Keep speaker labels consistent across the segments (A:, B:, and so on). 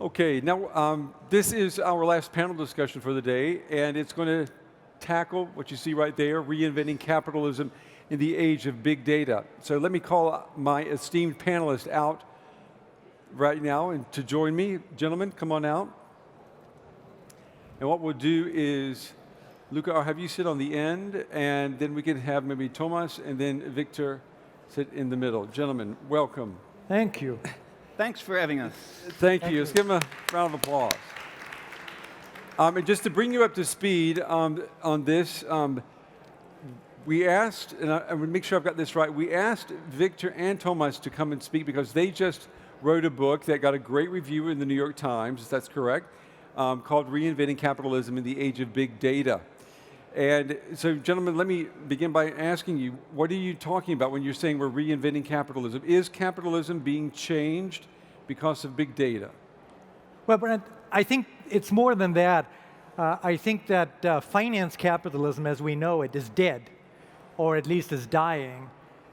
A: Okay, now this is our last panel discussion for the day, and it's going to tackle what you see right there, reinventing capitalism in the age of big data. So let me call my esteemed panelists out right now and to join me. Gentlemen, come on out. And what we'll do is, Luca, I'll have you sit on the end, and then we can have maybe Thomas and then Viktor sit in the middle. Gentlemen, welcome.
B: Thank you.
C: Thanks for having us.
A: Thank you. Let's give them a round of applause. And just to bring you up to speed on this, we asked, and I would make sure I've got this right, we asked Viktor and Thomas to come and speak because they just wrote a book that got a great review in the New York Times, if that's correct, called Reinventing Capitalism in the Age of Big Data. And so, gentlemen, let me begin by asking you, what are you talking about when you're saying we're reinventing capitalism? Is capitalism being changed because of big data?
B: Well, Brent, I think it's more than that. I think that finance capitalism, as we know it, is dead, or at least is dying.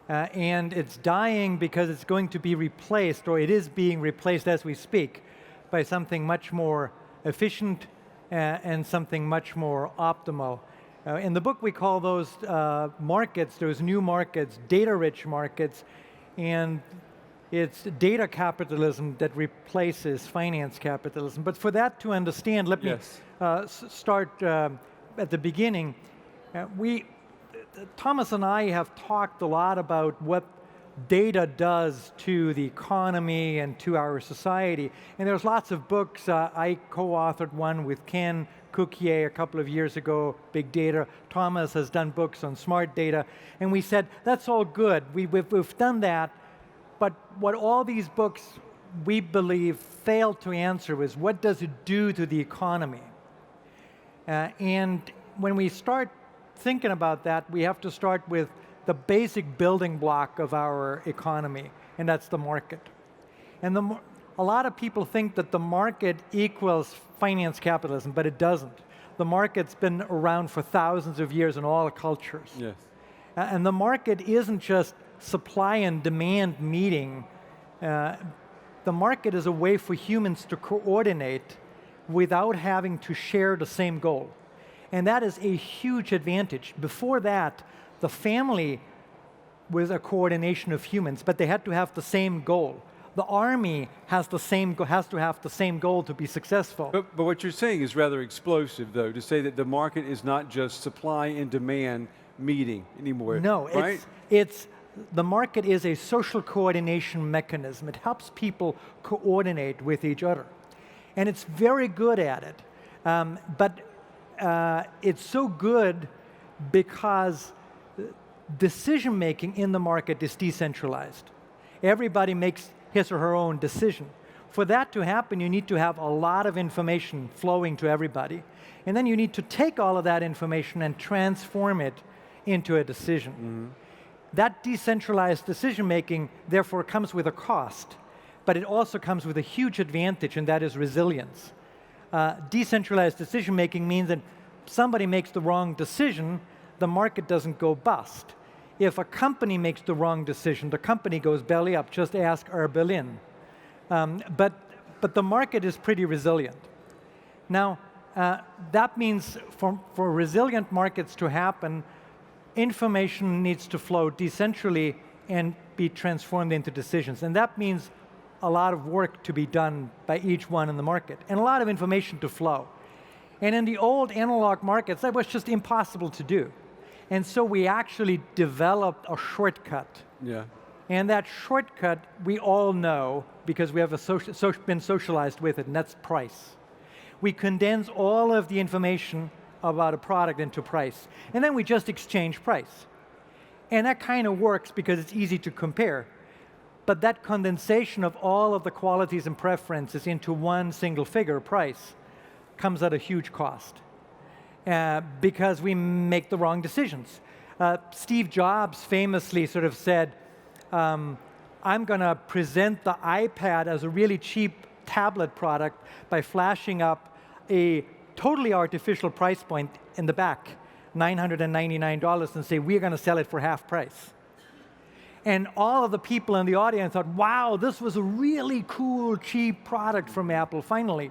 B: And it's dying because it's going to be replaced, or it is being replaced as we speak, by something much more efficient and something much more optimal. In the book, we call those markets, those new markets, data-rich markets, and it's data capitalism that replaces finance capitalism. But for that to understand, let me start at the beginning. Thomas and I have talked a lot about what data does to the economy and to our society. And there's lots of books. I co-authored one with Ken Cukier a couple of years ago, Big Data. Thomas has done books on smart data. And we said, that's all good. We've done that. But what all these books, we believe, failed to answer was, what does it do to the economy? And when we start thinking about that, we have to start with the basic building block of our economy, and that's the market. And a lot of people think that the market equals finance capitalism, but it doesn't. The market's been around for thousands of years in all cultures.
A: Yes.
B: And the market isn't just supply and demand meeting. The market is a way for humans to coordinate without having to share the same goal. And that is a huge advantage. Before that, the family was a coordination of humans, but they had to have the same goal. The army has to have the same goal to be successful.
A: But what you're saying is rather explosive, though, to say that the market is not just supply and demand meeting anymore.
B: No,
A: right?
B: The market is a social coordination mechanism. It helps people coordinate with each other. And it's very good at it. But it's so good because decision-making in the market is decentralized. Everybody makes his or her own decision. For that to happen, you need to have a lot of information flowing to everybody. And then you need to take all of that information and transform it into a decision. Mm-hmm. That decentralized decision-making, therefore, comes with a cost. But it also comes with a huge advantage, and that is resilience. Decentralized decision-making means that somebody makes the wrong decision, the market doesn't go bust. If a company makes the wrong decision, the company goes belly up. Just ask Air Berlin. But the market is pretty resilient. Now, that means for resilient markets to happen, information needs to flow decentrally and be transformed into decisions. And that means a lot of work to be done by each one in the market, and a lot of information to flow. And in the old analog markets, that was just impossible to do. And so we actually developed a shortcut.
A: Yeah.
B: And that shortcut we all know because we have been socialized with it, and that's price. We condense all of the information about a product into price. And then we just exchange price. And that kind of works because it's easy to compare. But that condensation of all of the qualities and preferences into one single figure, price, comes at a huge cost because we make the wrong decisions. Steve Jobs famously sort of said, I'm going to present the iPad as a really cheap tablet product by flashing up a totally artificial price point in the back, $999, and say, we're going to sell it for half price. And all of the people in the audience thought, wow, this was a really cool, cheap product from Apple, finally.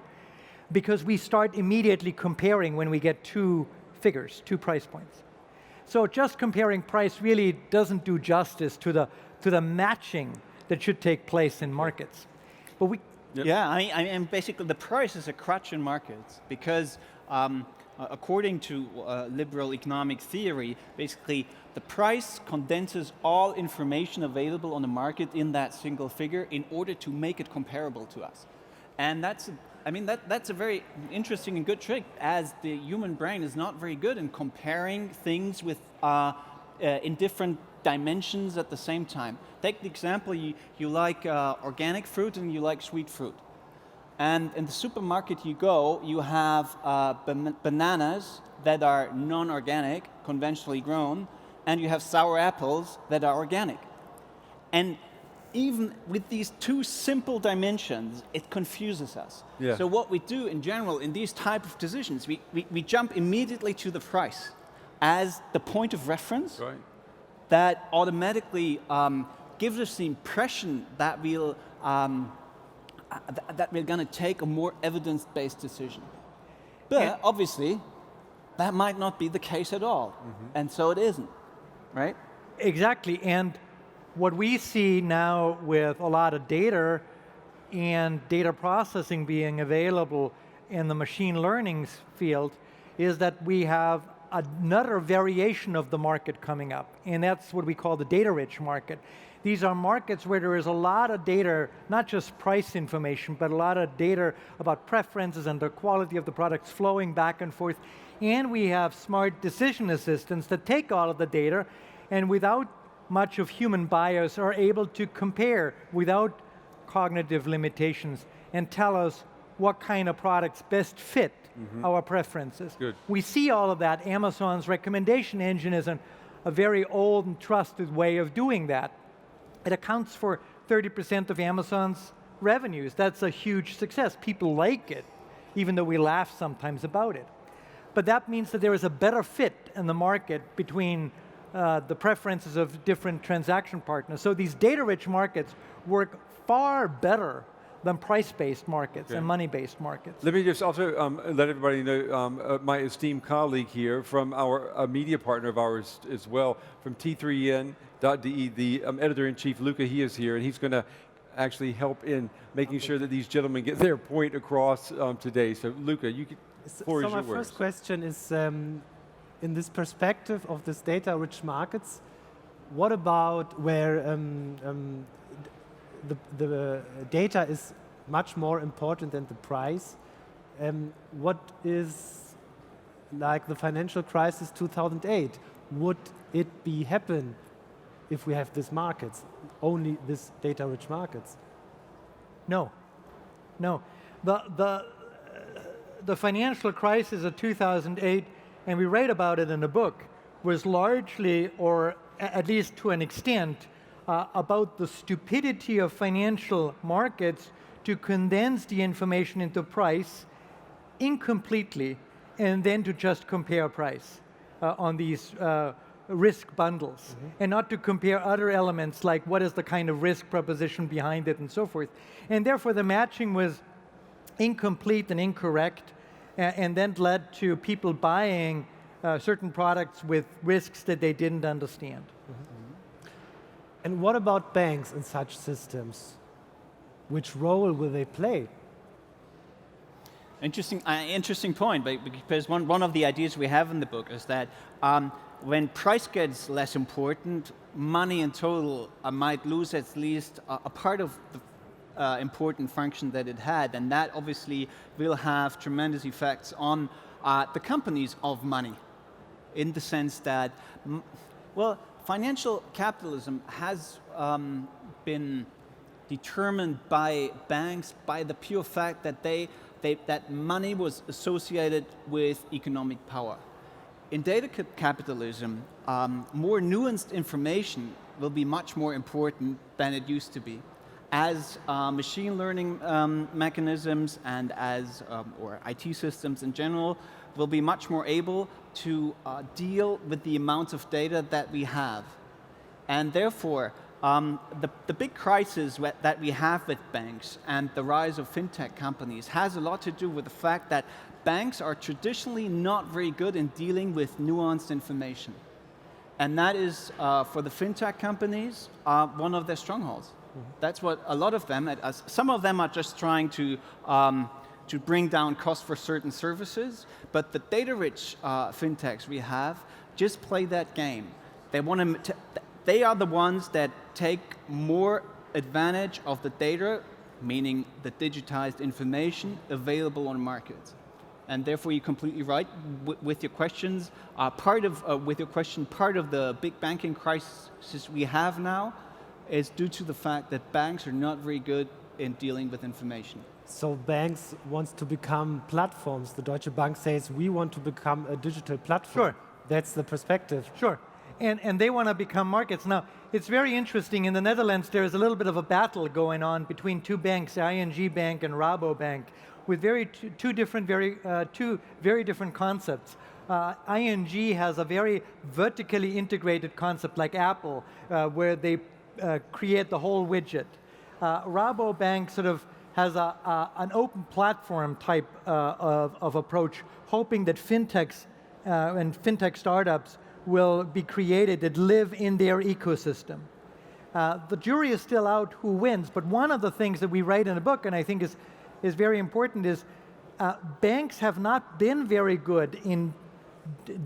B: Because we start immediately comparing when we get two figures, 2 price points. So just comparing price really doesn't do justice to the matching that should take place in markets. But we...
C: Yep. Yeah, I mean, basically the price is a crutch in markets because according to liberal economic theory, basically the price condenses all information available on the market in that single figure in order to make it comparable to us. And that's a very interesting and good trick, as the human brain is not very good in comparing things with in different dimensions at the same time. Take the example, you like organic fruit and you like sweet fruit. And in the supermarket you go, you have bananas that are non-organic, conventionally grown, and you have sour apples that are organic. And even with these 2 simple dimensions, it confuses us.
A: Yeah.
C: So what we do in general in these type of decisions, we jump immediately to the price as the point of reference.
A: Right.
C: That automatically gives us the impression that we're going to take a more evidence-based decision. But obviously, that might not be the case at all. And so it isn't, right?
B: Exactly, and what we see now with a lot of data and data processing being available in the machine learning field is that we have another variation of the market coming up, and that's what we call the data-rich market. These are markets where there is a lot of data, not just price information, but a lot of data about preferences and the quality of the products flowing back and forth. And we have smart decision assistants that take all of the data and without much of human bias are able to compare without cognitive limitations and tell us what kind of products best fit our preferences.
A: Good.
B: We see all of that. Amazon's recommendation engine is a very old and trusted way of doing that. It accounts for 30% of Amazon's revenues. That's a huge success. People like it, even though we laugh sometimes about it. But that means that there is a better fit in the market between the preferences of different transaction partners. So these data-rich markets work far better than price-based markets and money-based markets.
A: Let me just also let everybody know my esteemed colleague here from a media partner of ours as well, from T3N.de, the editor-in-chief, Luca, he is here, and he's going to actually help in making sure that these gentlemen get their point across today. So Luca, you can, floor is
D: So
A: your
D: my
A: words.
D: first question is, in this perspective of this data-rich markets, what about where the data is much more important than the price? What is like the financial crisis 2008? Would it be happen if we have these markets, only this data-rich markets?
B: No, no. The financial crisis of 2008, and we write about it in the book, was largely, or at least to an extent, about the stupidity of financial markets to condense the information into price incompletely and then to just compare price on these risk bundles and not to compare other elements like what is the kind of risk proposition behind it and so forth. And therefore the matching was incomplete and incorrect and then led to people buying certain products with risks that they didn't understand.
D: And what about banks in such systems? Which role will they play?
C: Interesting point, because one of the ideas we have in the book is that when price gets less important, money in total might lose at least a part of the important function that it had, and that obviously will have tremendous effects on the companies of money, in the sense that, well, financial capitalism has been determined by banks by the pure fact that that money was associated with economic power. In data capitalism, more nuanced information will be much more important than it used to be, as machine learning mechanisms and as or IT systems in general will be much more able to deal with the amounts of data that we have. And therefore, The big crisis that we have with banks and the rise of FinTech companies has a lot to do with the fact that banks are traditionally not very good in dealing with nuanced information. And that is, for the FinTech companies, one of their strongholds. That's what a lot of them, some of them are just trying to bring down costs for certain services, but the data-rich FinTechs we have just play that game. They are the ones that take more advantage of the data, meaning the digitized information available on markets. And therefore, you're completely right with your questions. Part of the big banking crisis we have now is due to the fact that banks are not very good in dealing with information.
D: So banks want to become platforms. The Deutsche Bank says we want to become a digital platform.
B: Sure.
D: That's the perspective.
B: Sure. And they want to become markets. Now, it's very interesting. In the Netherlands, there is a little bit of a battle going on between two banks, ING Bank and Rabobank, with two very different concepts. ING has a very vertically integrated concept like Apple, where they create the whole widget. Rabobank sort of has an open platform type of approach, hoping that fintechs and fintech startups will be created that live in their ecosystem. The jury is still out who wins, but one of the things that we write in the book, and I think is very important, is banks have not been very good in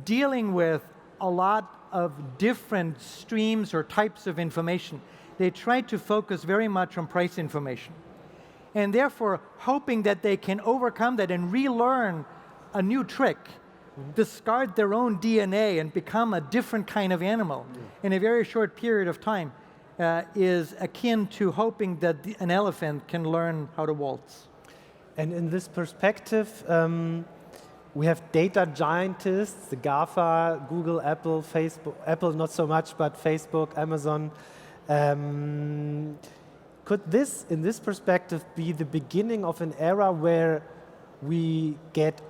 B: dealing with a lot of different streams or types of information. They try to focus very much on price information. And therefore, hoping that they can overcome that and relearn a new trick, discard their own DNA and become a different kind of animal in a very short period of time is akin to hoping that an elephant can learn how to waltz.
D: And in this perspective, we have data giants, the GAFA, Google, Apple, Facebook, Apple not so much, but Facebook, Amazon. Could this, in this perspective, be the beginning of an era where we get,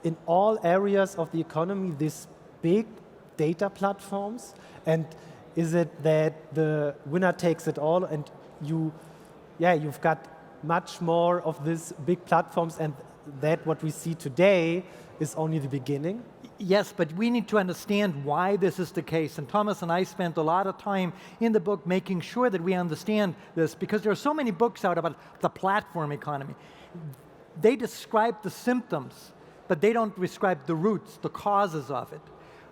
D: in all areas of the economy, these big data platforms? And is it that the winner takes it all and you've got much more of these big platforms, and that what we see today is only the beginning?
B: Yes, but we need to understand why this is the case. And Thomas and I spent a lot of time in the book making sure that we understand this, because there are so many books out about the platform economy. They describe the symptoms, but they don't describe the roots, the causes of it.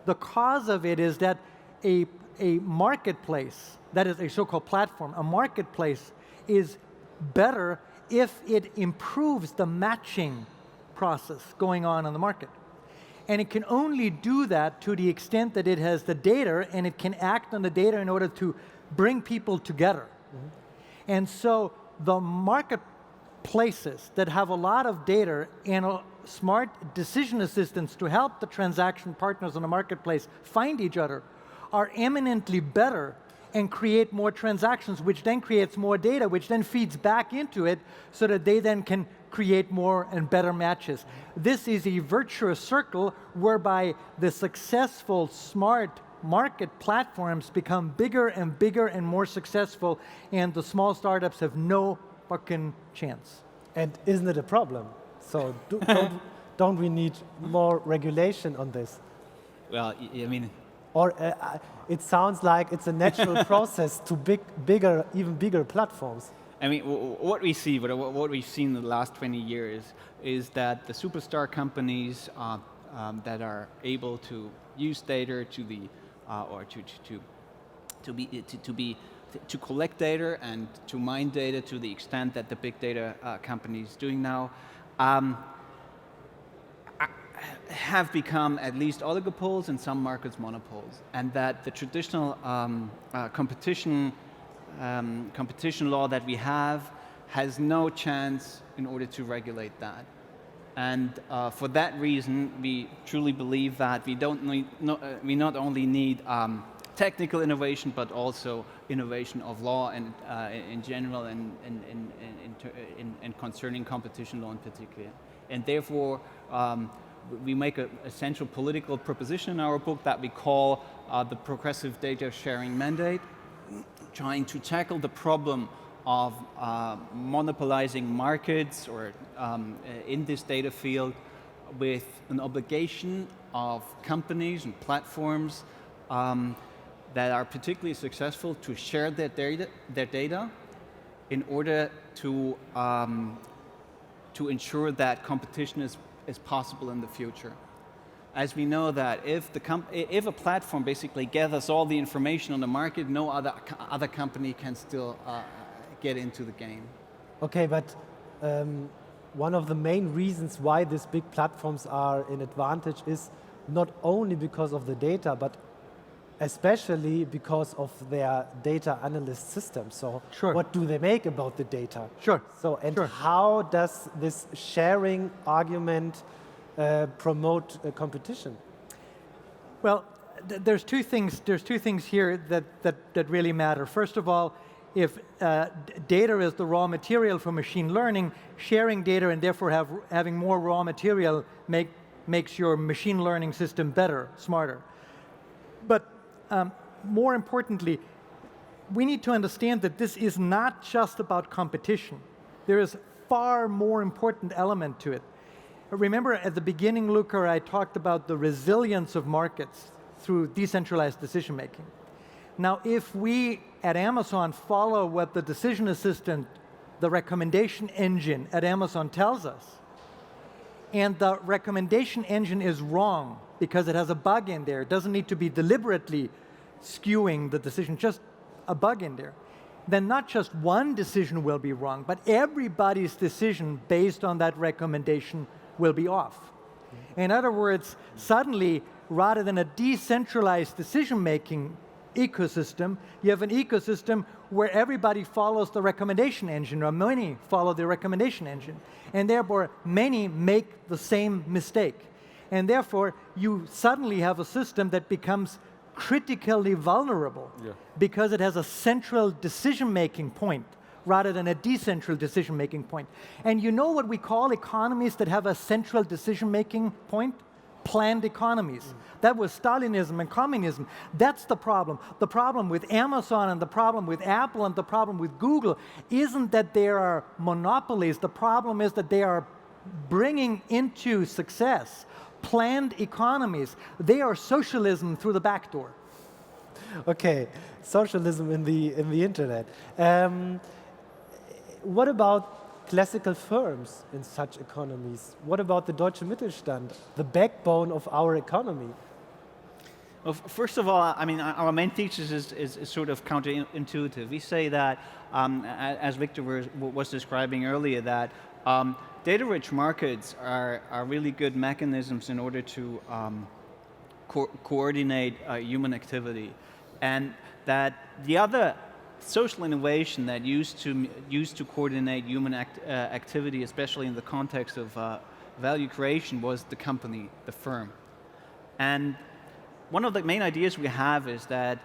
B: The cause of it is that a marketplace, that is a so-called platform, a marketplace is better if it improves the matching process going on in the market. And it can only do that to the extent that it has the data and it can act on the data in order to bring people together. And so the marketplaces that have a lot of data and smart decision assistants to help the transaction partners on the marketplace find each other are eminently better and create more transactions, which then creates more data, which then feeds back into it so that they then can create more and better matches. This is a virtuous circle whereby the successful, smart market platforms become bigger and bigger and more successful, and the small startups have no fucking chance.
D: And isn't it a problem? So don't we need more regulation on this?
C: Well, I mean,
D: or it sounds like it's a natural process to even bigger platforms.
C: I mean, what we see, what we've seen in the last 20 years is that the superstar companies that are able to use data to collect data and to mine data to the extent that the big data companies doing now, have become at least oligopoles and some markets monopoles, and that the traditional competition law that we have has no chance in order to regulate that. And for that reason, we truly believe that we not only need technical innovation, but also innovation of law and in general and concerning competition law in particular. And therefore, we make a central political proposition in our book that we call the progressive data sharing mandate, trying to tackle the problem of monopolizing markets or in this data field with an obligation of companies and platforms that are particularly successful to share their data in order to ensure that competition is possible in the future. As we know that if a platform basically gathers all the information on the market, no other company can still get into the game.
D: Okay, but one of the main reasons why these big platforms are in advantage is not only because of the data, but especially because of their data analyst system. So
B: Sure.
D: what do they make about the data?
B: Sure.
D: So, and
B: Sure.
D: how does this sharing argument promote competition?
B: Well, there's two things. There's two things here that really matter. First of all, if data is the raw material for machine learning, sharing data and therefore having more raw material makes your machine learning system better, smarter. But more importantly, we need to understand that this is not just about competition. There is a far more important element to it. Remember at the beginning, Luca, I talked about the resilience of markets through decentralized decision making. Now, if we at Amazon follow what the decision assistant, the recommendation engine at Amazon tells us, and the recommendation engine is wrong because it has a bug in there, it doesn't need to be deliberately skewing the decision, just a bug in there, then not just one decision will be wrong, but everybody's decision based on that recommendation will be off. In other words, suddenly, rather than a decentralized decision-making ecosystem, you have an ecosystem where everybody follows the recommendation engine, or many follow the recommendation engine, and therefore many make the same mistake. And therefore, you suddenly have a system that becomes critically vulnerable because it has a central decision-making point rather than a decentral decision-making point. And you know what we call economies that have a central decision-making point? Planned economies. That was Stalinism and communism. That's the problem. The problem with Amazon and the problem with Apple and the problem with Google isn't that there are monopolies. The problem is that they are bringing into success planned economies. They are socialism through the back door.
D: Okay, socialism in the internet. What about classical firms in such economies? What about the Deutsche Mittelstand, the backbone of our economy?
C: Well, first of all, I mean, our main thesis is sort of counterintuitive. We say that, as Viktor was describing earlier, that data-rich markets are really good mechanisms in order to coordinate human activity, and that the other social innovation that used to coordinate human activity, especially in the context of value creation, was the company, the firm. And one of the main ideas we have is that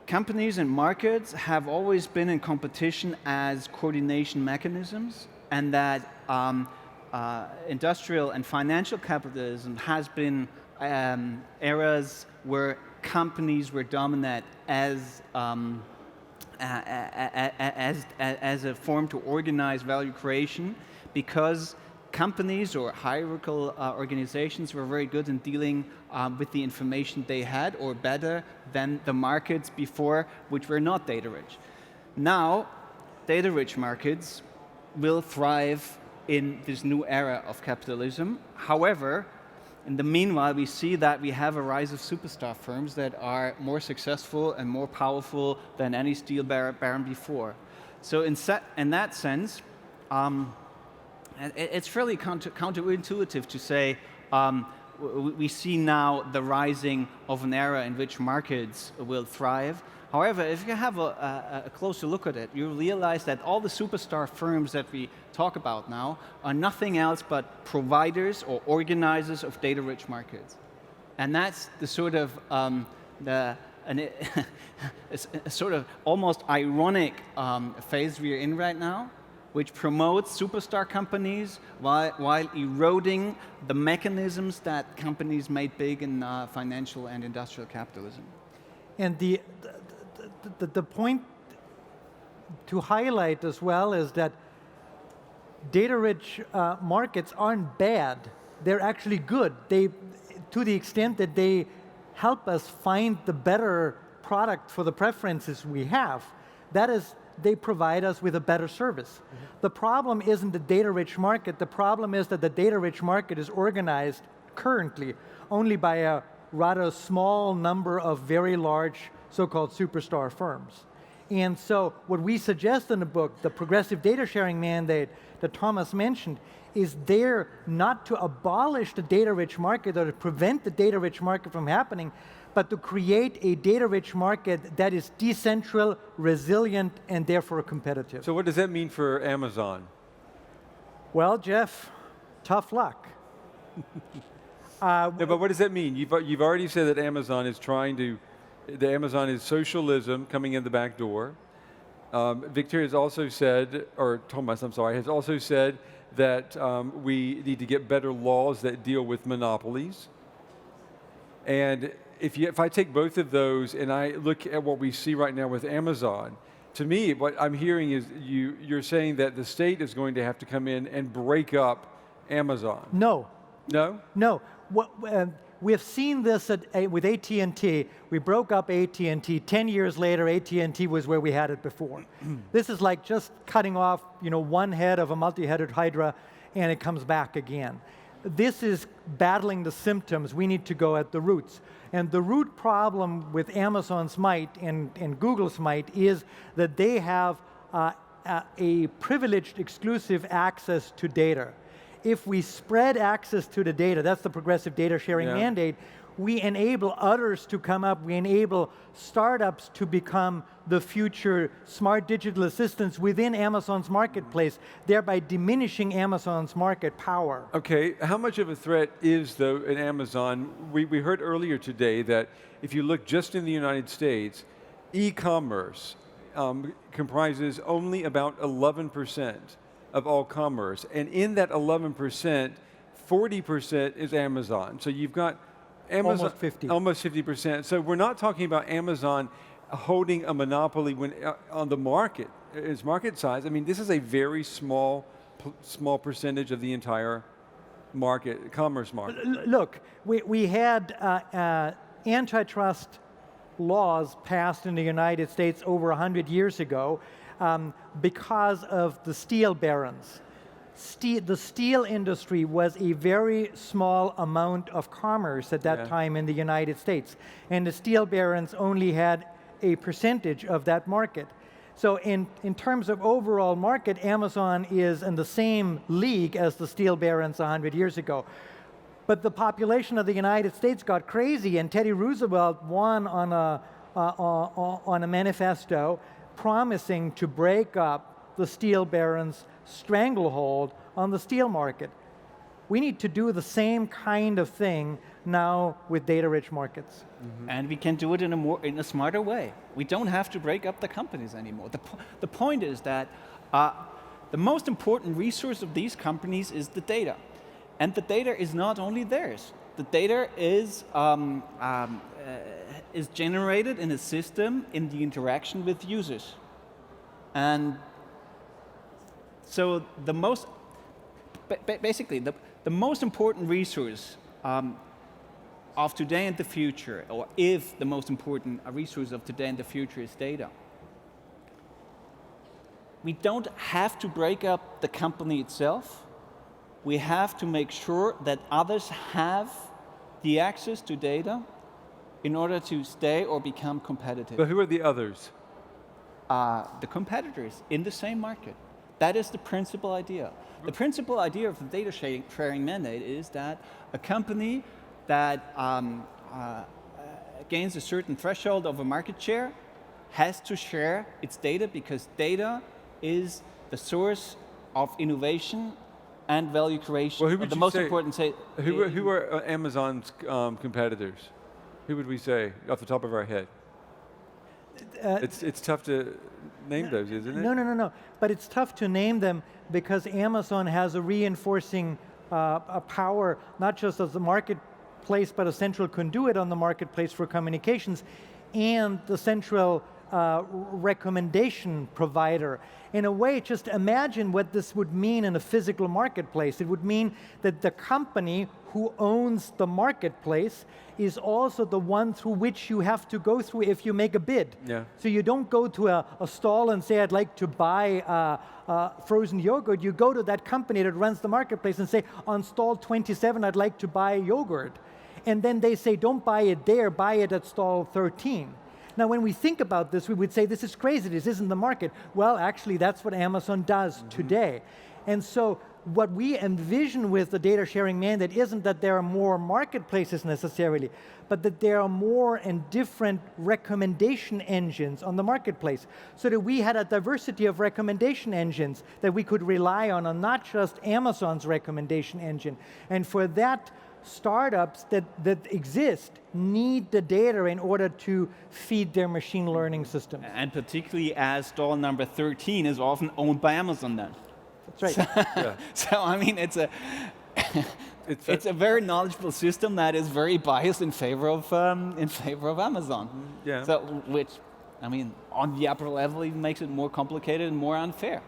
C: companies and markets have always been in competition as coordination mechanisms, and that industrial and financial capitalism has been eras where companies were dominant as a form to organize value creation, because companies or hierarchical organizations were very good in dealing with the information they had, or better than the markets before, which were not data-rich. Now, data-rich markets will thrive in this new era of capitalism. However, in the meanwhile, we see that we have a rise of superstar firms that are more successful and more powerful than any steel baron before. So in that sense, it's fairly counterintuitive to say we see now the rising of an era in which markets will thrive. However, if you have a closer look at it, you realize that all the superstar firms that we talk about now are nothing else but providers or organizers of data-rich markets. And that's the sort of a sort of almost ironic phase we're in right now, which promotes superstar companies while eroding the mechanisms that companies made big in financial and industrial capitalism.
B: And the point to highlight as well is that data-rich markets aren't bad. They're actually good. To the extent that they help us find the better product for the preferences we have. That is, they provide us with a better service. The problem isn't the data-rich market. The problem is that the data-rich market is organized currently only by a rather small number of very large so-called superstar firms. And so what we suggest in the book, the progressive data sharing mandate that Thomas mentioned, is there not to abolish the data-rich market or to prevent the data-rich market from happening, but to create a data-rich market that is decentral, resilient, and therefore competitive.
A: So what does that mean for Amazon?
B: Well, Jeff, tough luck.
A: No, but what does that mean? You've already said that Amazon is Amazon is socialism coming in the back door. Victor has also said, or Thomas, I'm sorry, has also said that we need to get better laws that deal with monopolies. And if I take both of those and I look at what we see right now with Amazon, to me, what I'm hearing is you're saying that the state is going to have to come in and break up Amazon.
B: No.
A: No?
B: No. We have seen this with AT&T. We broke up AT&T. 10 years later, AT&T was where we had it before. This is like just cutting off, one head of a multi-headed hydra, and it comes back again. This is battling the symptoms. We need to go at the roots. And the root problem with Amazon's might and Google's might is that they have a privileged exclusive access to data. If we spread access to the data, that's the progressive data sharing mandate, we enable others to come up, we enable startups to become the future smart digital assistants within Amazon's marketplace, thereby diminishing Amazon's market power.
A: Okay, how much of a threat is, though, in Amazon? We heard earlier today that if you look just in the United States, e-commerce comprises only about 11% of all commerce. And in that 11%, 40% is Amazon. So you've got Amazon,
B: almost 50.
A: Almost 50%. So we're not talking about Amazon holding a monopoly on the market, its market size. I mean, this is a very small percentage of the entire market, commerce market.
B: Look, we had antitrust laws passed in the United States over 100 years ago because of the steel barons. The steel industry was a very small amount of commerce at that time in the United States, and the steel barons only had a percentage of that market. So in terms of overall market, Amazon is in the same league as the steel barons 100 years ago. But the population of the United States got crazy, and Teddy Roosevelt won on a manifesto promising to break up the steel barons' stranglehold on the steel market. We need to do the same kind of thing now with data-rich markets.
C: And we can do it in a smarter way. We don't have to break up the companies anymore. The point is that the most important resource of these companies is the data. And the data is not only theirs. The data is generated in a system in the interaction with users. And so the most important resource of today and the future, or if the most important resource of today and the future is data, we don't have to break up the company itself. We have to make sure that others have the access to data in order to stay or become competitive.
A: But who are the others?
C: The competitors in the same market. That is the principal idea. The principal idea of the data sharing mandate is that a company that gains a certain threshold of a market share has to share its data, because data is the source of innovation and value creation.
A: Well, who would
C: the
A: you
C: most
A: say,
C: important say.
A: Who are Amazon's competitors? Who would we say off the top of our head? It's tough to name those, isn't it?
B: No. But it's tough to name them because Amazon has a reinforcing a power, not just as the marketplace, but a central conduit on the marketplace for communications, and the central recommendation provider. In a way, just imagine what this would mean in a physical marketplace. It would mean that the company who owns the marketplace is also the one through which you have to go through if you make a bid.
A: Yeah.
B: So you don't go to a stall and say, I'd like to buy frozen yogurt. You go to that company that runs the marketplace and say, on stall 27, I'd like to buy yogurt. And then they say, don't buy it there, buy it at stall 13. Now, when we think about this, we would say, this is crazy, this isn't the market. Well, actually, that's what Amazon does today. And so what we envision with the data sharing mandate isn't that there are more marketplaces necessarily, but that there are more and different recommendation engines on the marketplace, so that we had a diversity of recommendation engines that we could rely on not just Amazon's recommendation engine. And for that, startups that exist need the data in order to feed their machine learning systems.
C: And particularly as stall number 13 is often owned by Amazon then.
B: That's right.
A: Yeah.
C: So I mean, it's a very knowledgeable system that is very biased in favor of Amazon.
A: Yeah.
C: So which, I mean, on the upper level even makes it more complicated and more unfair,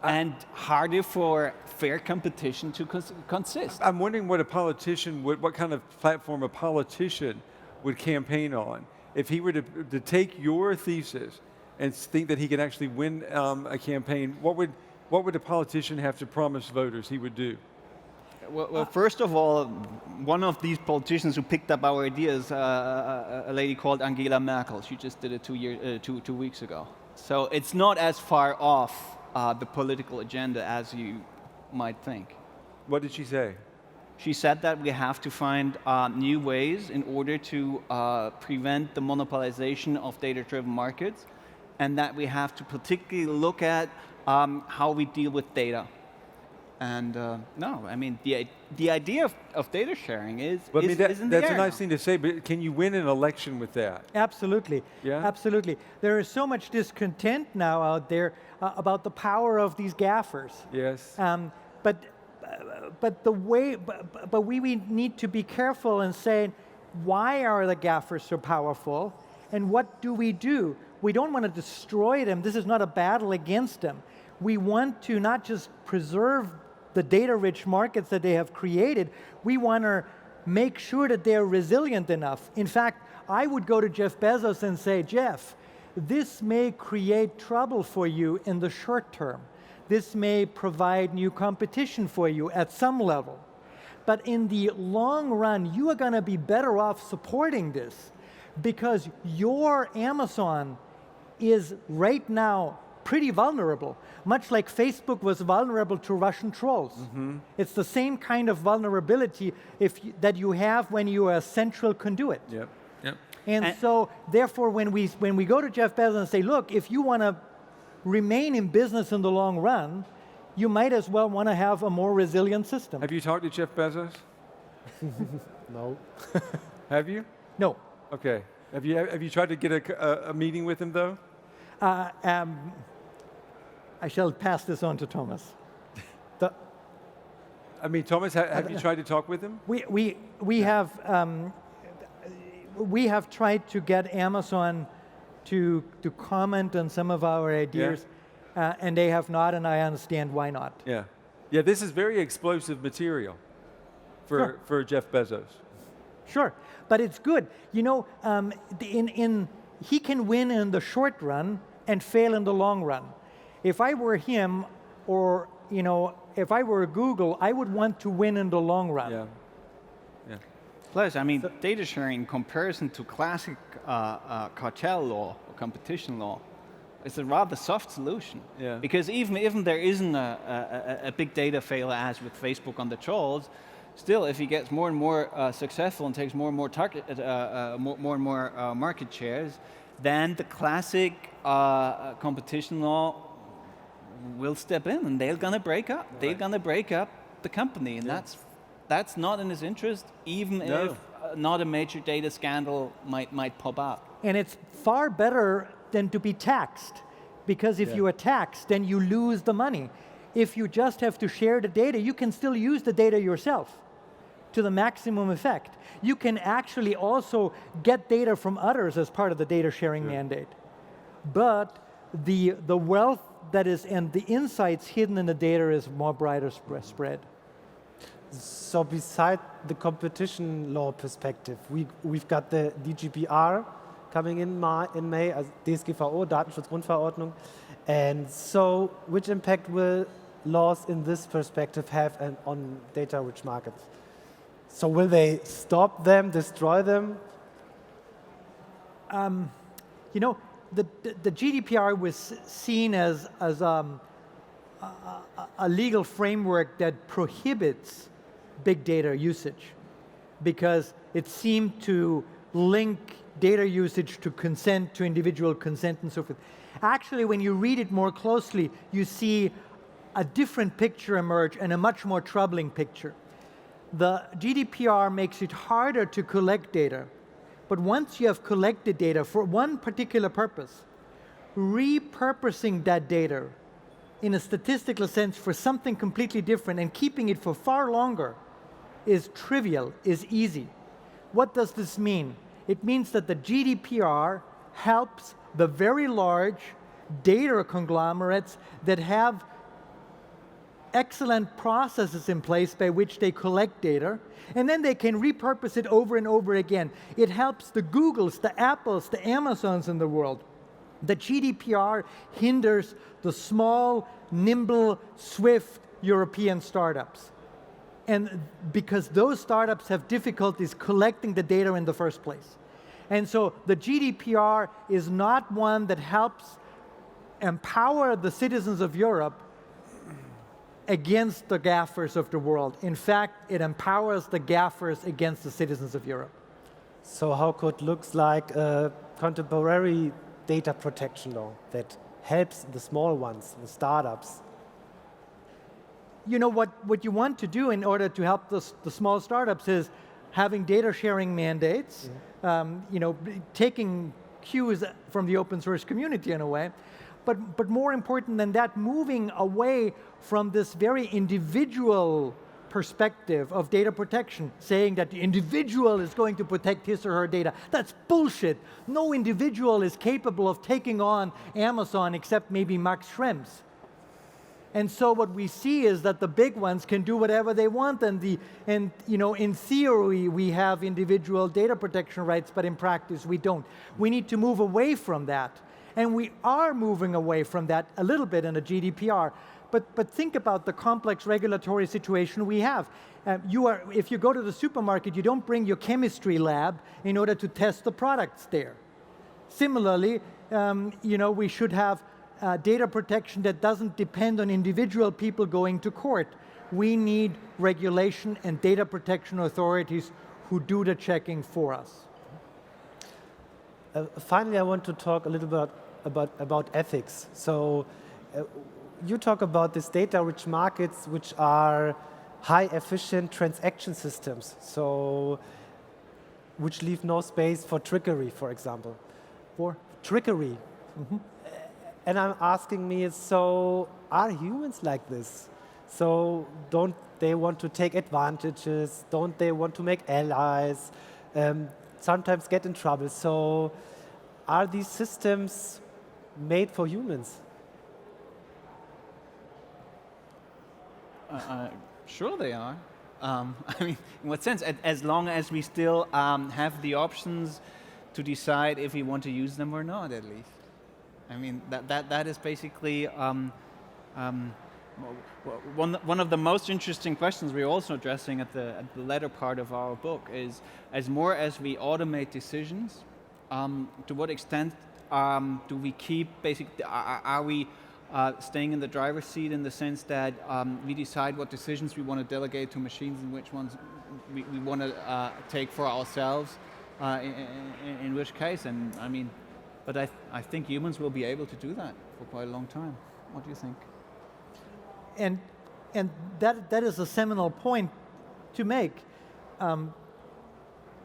C: and harder for fair competition to consist.
A: I'm wondering what a politician would, what kind of platform a politician would campaign on if he were to take your thesis and think that he could actually win a campaign. What would a politician have to promise voters he would do?
C: Well, first of all, one of these politicians who picked up our ideas, a lady called Angela Merkel. She just did it 2 weeks ago. So it's not as far off the political agenda as you might think.
A: What did she say?
C: She said that we have to find new ways in order to prevent the monopolization of data-driven markets, and that we have to particularly look at how we deal with data. And no, I mean, the idea of data sharing is in the
A: that's
C: air
A: a nice
C: now.
A: thing to say, but can you win an election with that?
B: Absolutely.
A: Yeah?
B: Absolutely. There is so much discontent now out there about the power of these gaffers.
A: Yes.
B: But we need to be careful in saying, why are the gaffers so powerful, and what do? We don't want to destroy them. This is not a battle against them. We want to not just preserve the data-rich markets that they have created, we want to make sure that they're resilient enough. In fact, I would go to Jeff Bezos and say, Jeff, this may create trouble for you in the short term. This may provide new competition for you at some level. But in the long run, you are going to be better off supporting this, because your Amazon is right now pretty vulnerable, much like Facebook was vulnerable to Russian trolls. It's the same kind of vulnerability that you have when you are a central conduit.
A: Yep. Yep.
B: And so, therefore, when we go to Jeff Bezos and say, look, if you want to remain in business in the long run, you might as well want to have a more resilient system.
A: Have you talked to Jeff Bezos?
D: No.
A: Have you?
B: No.
A: Okay. Have you tried to get a meeting with him though?
B: I shall pass this on to Thomas.
A: I mean, Thomas, have you tried to talk with him?
B: We have tried to get Amazon to comment on some of our ideas, and they have not, and I understand why not.
A: Yeah. Yeah, this is very explosive material for Jeff Bezos.
B: Sure, but it's good. You know, he can win in the short run and fail in the long run. If I were him, or if I were Google, I would want to win in the long run.
A: Yeah. Yeah.
C: Plus, I mean, data sharing in comparison to classic cartel law or competition law is a rather soft solution.
A: Yeah.
C: Because even there isn't a big data failure as with Facebook on the trolls, still, if he gets more and more successful and takes more and more market shares, then the classic competition law will step in, and they're going to break up. Right. They're going to break up the company, and that's not in his interest, even if not a major data scandal might pop up.
B: And it's far better than to be taxed, because if you are taxed, then you lose the money. If you just have to share the data, you can still use the data yourself to the maximum effect. You can actually also get data from others as part of the data sharing mandate. but the wealth that is and the insights hidden in the data is more brighter spread.
D: So beside the competition law perspective, we've got the GDPR coming in May, as DSGVO, Datenschutzgrundverordnung. And so which impact will laws in this perspective have on data-rich markets? So will they stop them, destroy them?
B: You know, the GDPR was seen as a legal framework that prohibits big data usage because it seemed to link data usage to consent, to individual consent and so forth. Actually, when you read it more closely, you see a different picture emerge and a much more troubling picture. The GDPR makes it harder to collect data, but once you have collected data for one particular purpose, repurposing that data in a statistical sense for something completely different and keeping it for far longer is trivial, is easy. What does this mean? It means that the GDPR helps the very large data conglomerates that have excellent processes in place by which they collect data, and then they can repurpose it over and over again. It helps the Googles, the Apples, the Amazons in the world. The GDPR hinders the small, nimble, swift European startups. And because those startups have difficulties collecting the data in the first place. And so the GDPR is not one that helps empower the citizens of Europe against the gaffers of the world. In fact, it empowers the gaffers against the citizens of Europe.
D: So how could looks like a contemporary data protection law that helps the small ones, the startups?
B: You know, what you want to do in order to help the small startups is having data sharing mandates, you know, taking cues from the open source community in a way, but more important than that, moving away from this very individual perspective of data protection, saying that the individual is going to protect his or her data. That's bullshit. No individual is capable of taking on Amazon except maybe Max Schrems. And so what we see is that the big ones can do whatever they want, and you know, in theory we have individual data protection rights, but in practice we don't. We need to move away from that, and we are moving away from that a little bit in the GDPR. But think about the complex regulatory situation we have. If you go to the supermarket, you don't bring your chemistry lab in order to test the products there. Similarly, you know, we should have data protection that doesn't depend on individual people going to court. We need regulation and data protection authorities who do the checking for us.
D: Finally, I want to talk a little bit about ethics. So you talk about these data-rich markets, which are high-efficient transaction systems, so which leave no space for trickery, for example. For trickery. Mm-hmm. And I'm asking me, so are humans like this? So don't they want to take advantages? Don't they want to make allies? Sometimes get in trouble. So are these systems made for humans?
C: Sure they are. I mean, in what sense? As long as we still have the options to decide if we want to use them or not, at least. I mean, that is basically one of the most interesting questions we're also addressing at the latter part of our book is, as more as we automate decisions, to what extent do we keep basically, are we staying in the driver's seat in the sense that we decide what decisions we want to delegate to machines and which ones we want to take for ourselves, in which case, and I mean, but I think humans will be able to do that for quite a long time. What do you think?
B: And that is a seminal point to make.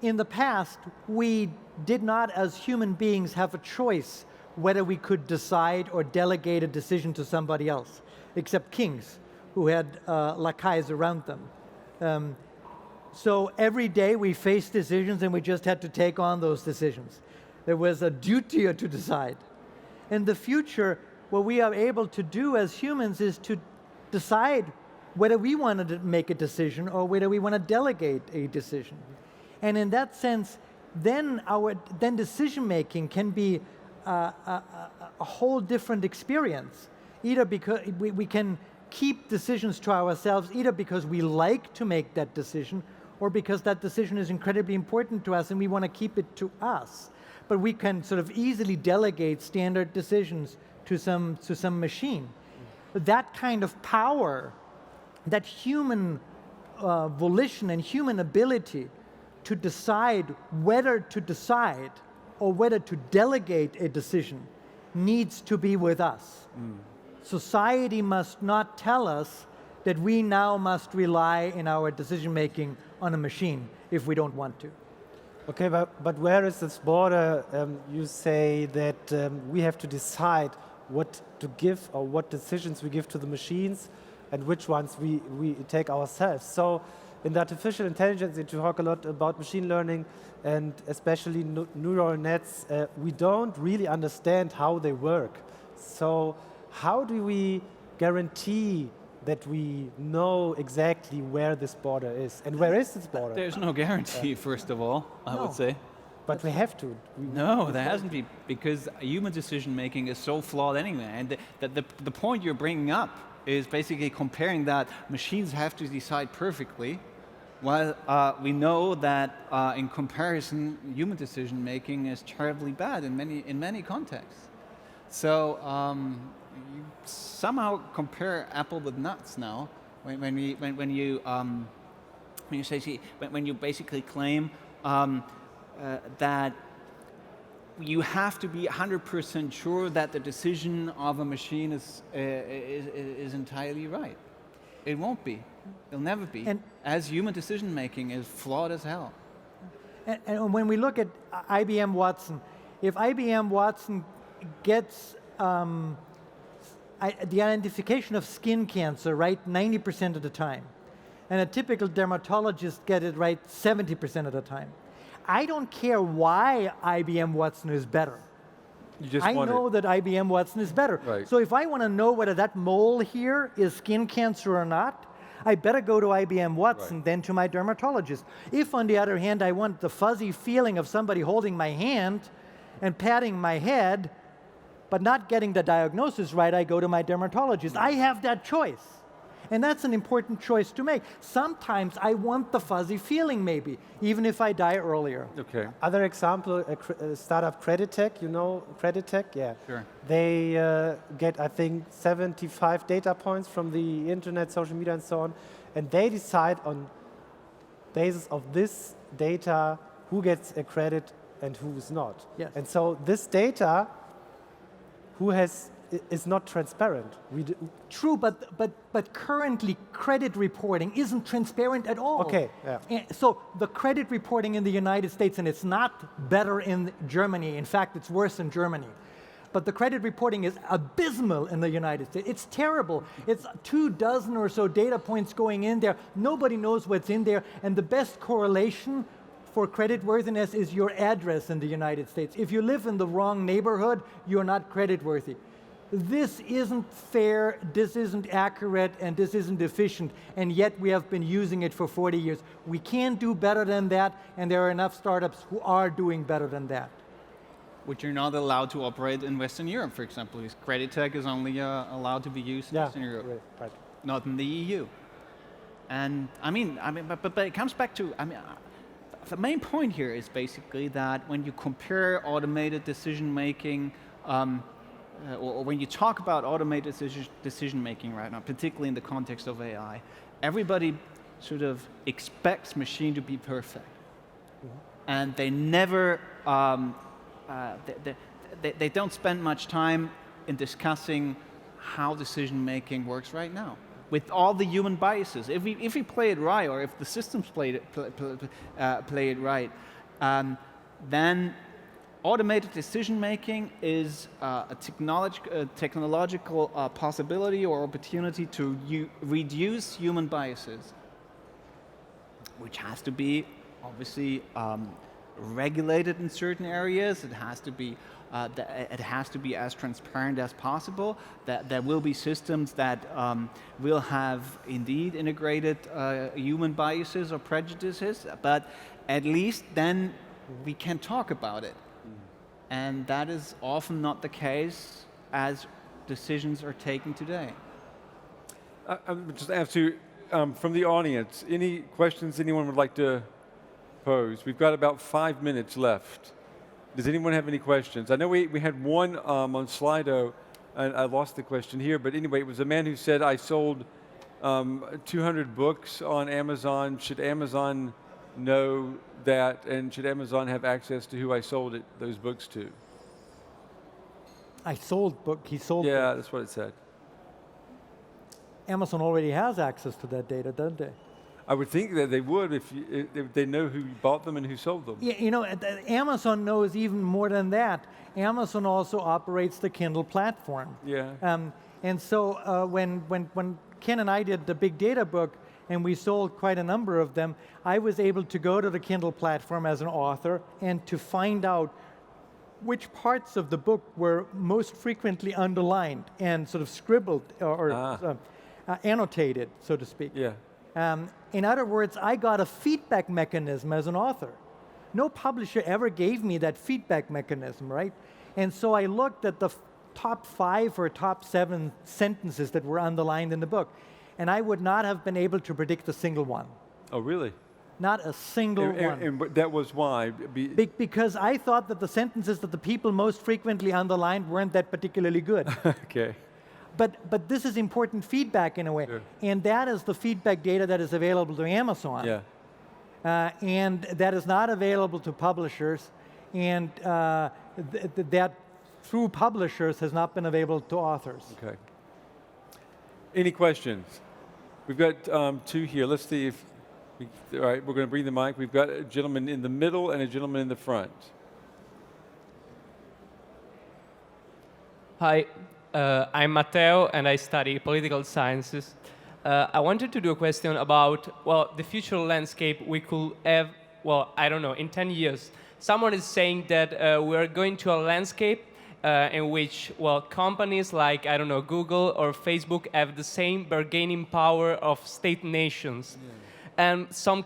B: In the past, we did not, as human beings, have a choice whether we could decide or delegate a decision to somebody else, except kings who had lackeys around them. So every day we faced decisions and we just had to take on those decisions. There was a duty to decide. In the future, what we are able to do as humans is to decide whether we want to make a decision or whether we want to delegate a decision. And in that sense, then decision making can be a whole different experience. Either because we can keep decisions to ourselves, either because we like to make that decision, or because that decision is incredibly important to us and we want to keep it to us. But we can sort of easily delegate standard decisions to some machine. That kind of power, that human volition and human ability to decide whether to decide or whether to delegate a decision needs to be with us. Society must not tell us that we now must rely in our decision making on a machine if we don't want to.
D: Okay, but where is this border? You say that we have to decide what to give or what decisions we give to the machines and which ones we take ourselves. So in the artificial intelligence, you talk a lot about machine learning and especially neural nets. We don't really understand how they work. So how do we guarantee that we know exactly where this border is? And where is this border?
C: There's no guarantee, first of all, I would say.
D: But we have to.
C: No, there hasn't been, because human decision making is so flawed anyway. And the point you're bringing up is basically comparing that machines have to decide perfectly, while we know that in comparison, human decision making is terribly bad in many contexts. So you somehow compare apple with nuts now when you basically claim that you have to be 100% sure that the decision of a machine is entirely right. It won't be. It'll never be. And as human decision making is flawed as hell.
B: And when we look at IBM Watson, if IBM Watson gets the identification of skin cancer right 90% of the time, and a typical dermatologist gets it right 70% of the time, I don't care why IBM Watson is better. I know that IBM Watson is better.
A: Right.
B: So if I want to know whether that mole here is skin cancer or not, I better go to IBM Watson than to my dermatologist. If, on the other hand, I want the fuzzy feeling of somebody holding my hand and patting my head, but not getting the diagnosis right, I go to my dermatologist. I have that choice. And that's an important choice to make. Sometimes I want the fuzzy feeling, maybe, even if I die earlier.
A: Okay.
D: Other example, startup CreditTech, you know CreditTech? Yeah.
C: Sure.
D: They get, I think, 75 data points from the internet, social media, and so on. And they decide on basis of this data who gets a credit and who is not.
B: Yes.
D: And so this data, is not transparent.
B: True, but currently credit reporting isn't transparent at all.
D: Okay, yeah.
B: And so the credit reporting in the United States, and it's not better in Germany, in fact it's worse in Germany, but the credit reporting is abysmal in the United States. It's terrible. It's 24 or so data points going in there. Nobody knows what's in there, and the best correlation for creditworthiness is your address in the United States. If you live in the wrong neighborhood, you're not creditworthy. This isn't fair, this isn't accurate, and this isn't efficient, and yet we have been using it for 40 years. We can do better than that, and there are enough startups who are doing better than that.
C: Which are not allowed to operate in Western Europe, for example. CreditTech is only allowed to be used in Western Europe,
D: right.
C: Not in the EU. And but it comes back to, the main point here is basically that when you compare automated decision making, or when you talk about automated decision making right now, particularly in the context of AI, everybody sort of expects machine to be perfect, and they never, they don't spend much time in discussing how decision making works right now, with all the human biases. If we play it right, or if the systems play it right, then automated decision making is a technological possibility or opportunity to reduce human biases, which has to be obviously regulated in certain areas. It has to be as transparent as possible. That there will be systems that will have indeed integrated human biases or prejudices, but at least then we can talk about it. And that is often not the case as decisions are taken today.
A: I would just ask you, from the audience, any questions anyone would like to pose? We've got about 5 minutes left. Does anyone have any questions? I know we had one on Slido, and I lost the question here, but anyway, it was a man who said, I sold 200 books on Amazon. Should Amazon know that, and should Amazon have access to who I sold those books to?
B: He sold
A: Yeah,
B: books.
A: that's what it said.
B: Amazon already has access to that data, don't they?
A: I would think that they would if they know who bought them and who sold them.
B: Yeah, you know, Amazon knows even more than that. Amazon also operates the Kindle platform.
A: Yeah.
B: And so when Ken and I did the big data book, and we sold quite a number of them, I was able to go to the Kindle platform as an author and to find out which parts of the book were most frequently underlined and sort of scribbled or annotated, so to speak.
A: Yeah.
B: In other words, I got a feedback mechanism as an author. No publisher ever gave me that feedback mechanism, right? And so I looked at the top 5 or top 7 sentences that were underlined in the book, and I would not have been able to predict a single one.
A: Oh, really?
B: Not a single one.
A: And that was why?
B: Because I thought that the sentences that the people most frequently underlined weren't that particularly good.
A: Okay.
B: But this is important feedback in a way.
A: Sure.
B: And that is the feedback data that is available to Amazon.
A: Yeah.
B: And that is not available to publishers. And that through publishers has not been available to authors.
A: Okay. Any questions? We've got 2 here. Let's see if, all right, we're going to bring the mic. We've got a gentleman in the middle and a gentleman in the front.
E: Hi, I'm Matteo and I study political sciences. I wanted to do a question about, well, the future landscape we could have, well, I don't know, in 10 years. Someone is saying that we're going to a landscape in which, well, companies like, I don't know, Google or Facebook have the same bargaining power of state nations. Yeah. And some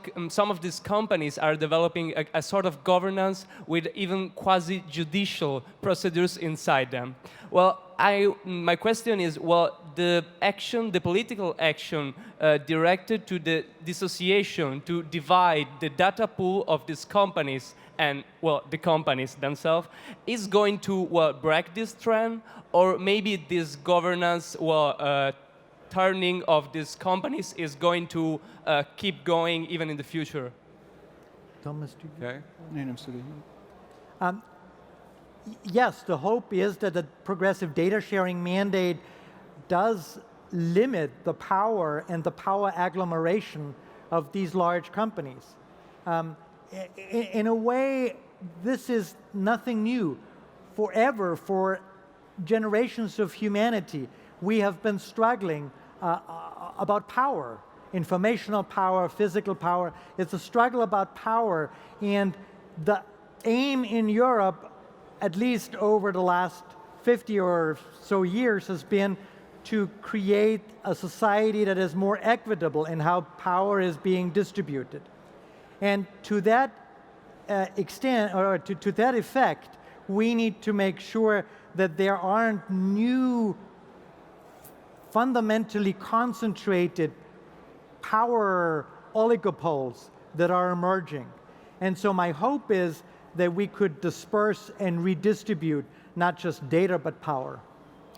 E: of these companies are developing a sort of governance with even quasi-judicial procedures inside them. Well, my question is, well, the political action directed to the dissociation, to divide the data pool of these companies and, well, the companies themselves, is going to, well, break this trend, or maybe this governance, well, turning of these companies is going to keep going even in the future?
B: Thomas, do you?
A: Okay.
B: Yes, the hope is that the progressive data sharing mandate does limit the power and the power agglomeration of these large companies. In a way, this is nothing new. Forever, for generations of humanity, we have been struggling about power, informational power, physical power. It's a struggle about power, and the aim in Europe, at least over the last 50 or so years, has been to create a society that is more equitable in how power is being distributed. And to that extent, or to that effect, we need to make sure that there aren't new fundamentally concentrated power oligopoles that are emerging. And so my hope is that we could disperse and redistribute not just data, but power.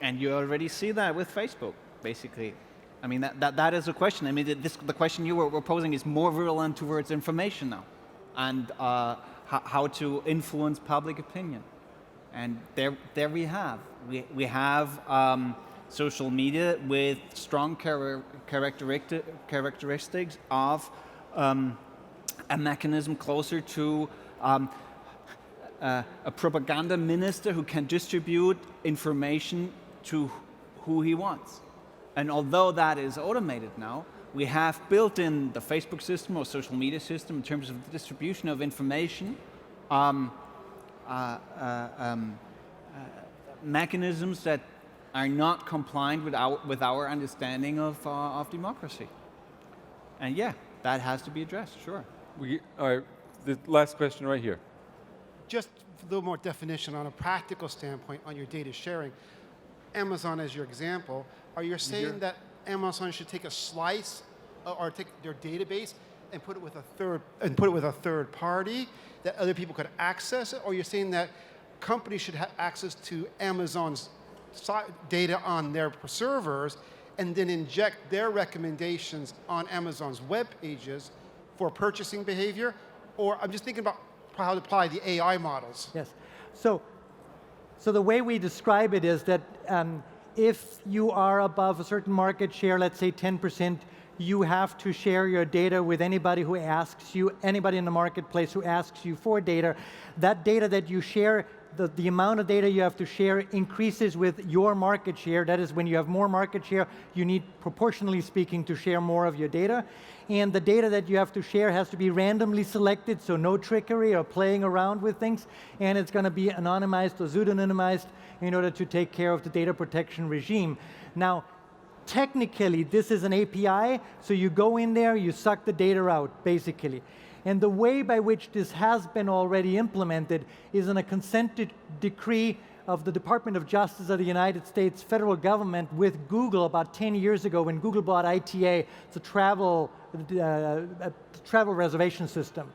C: And you already see that with Facebook, basically. I mean, that is a question. I mean, the question you were posing is more virulent towards information now, and how to influence public opinion. And there we have. We have social media with strong characteristics of a mechanism closer to a propaganda minister who can distribute information to who he wants. And although that is automated now, we have built in the Facebook system or social media system in terms of the distribution of information mechanisms that are not compliant with our understanding of democracy. And yeah, that has to be addressed, sure.
A: All right, the last question right here.
F: Just a little more definition on a practical standpoint on your data sharing. Amazon as your example, are you saying that Amazon should take a slice or take their database and put it with a third party that other people could access it? Or you're saying that companies should have access to Amazon's data on their servers and then inject their recommendations on Amazon's web pages for purchasing behavior? Or I'm just thinking about how to apply the AI models.
B: Yes. So the way we describe it is that if you are above a certain market share, let's say 10%, you have to share your data with anybody who asks you, anybody in the marketplace who asks you for data. That data that you share, the amount of data you have to share increases with your market share. That is, when you have more market share, you need, proportionally speaking, to share more of your data. And the data that you have to share has to be randomly selected, so no trickery or playing around with things. And it's going to be anonymized or pseudonymized in order to take care of the data protection regime. Now, technically, this is an API, so you go in there, you suck the data out, basically. And the way by which this has been already implemented is in a consent decree of the Department of Justice of the United States federal government with Google about 10 years ago when Google bought ITA. It's a travel reservation system.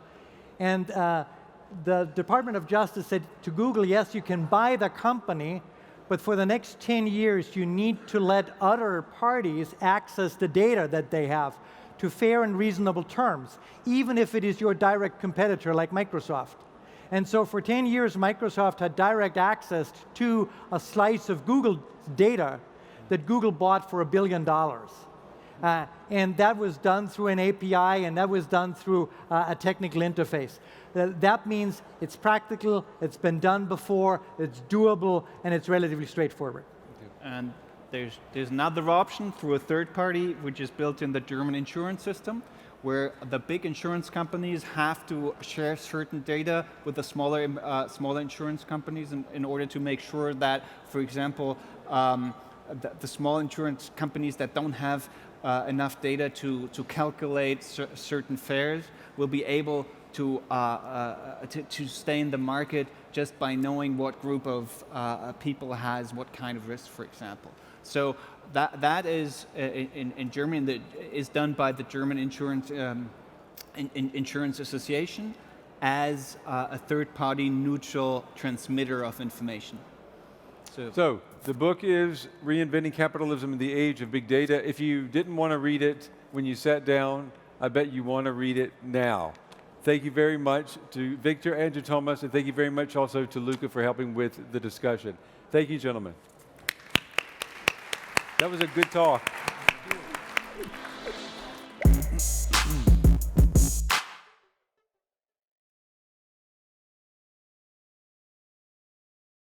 B: And the Department of Justice said to Google, yes, you can buy the company, but for the next 10 years, you need to let other parties access the data that they have to fair and reasonable terms, even if it is your direct competitor like Microsoft. And so for 10 years, Microsoft had direct access to a slice of Google data that Google bought for $1 billion. And that was done through an API, and that was done through a technical interface. That means it's practical, it's been done before, it's doable, and it's relatively straightforward.
C: And there's another option through a third party, which is built in the German insurance system, where the big insurance companies have to share certain data with the smaller insurance companies in order to make sure that, for example, the small insurance companies that don't have enough data to calculate certain fares will be able to stay in the market just by knowing what group of people has what kind of risk, for example. So that is in Germany, that is done by the German Insurance Association as a third-party neutral transmitter of information.
A: So the book is Reinventing Capitalism in the Age of Big Data. If you didn't want to read it when you sat down, I bet you want to read it now. Thank you very much to Viktor and to Thomas, and thank you very much also to Luca for helping with the discussion. Thank you, gentlemen. That was a good talk.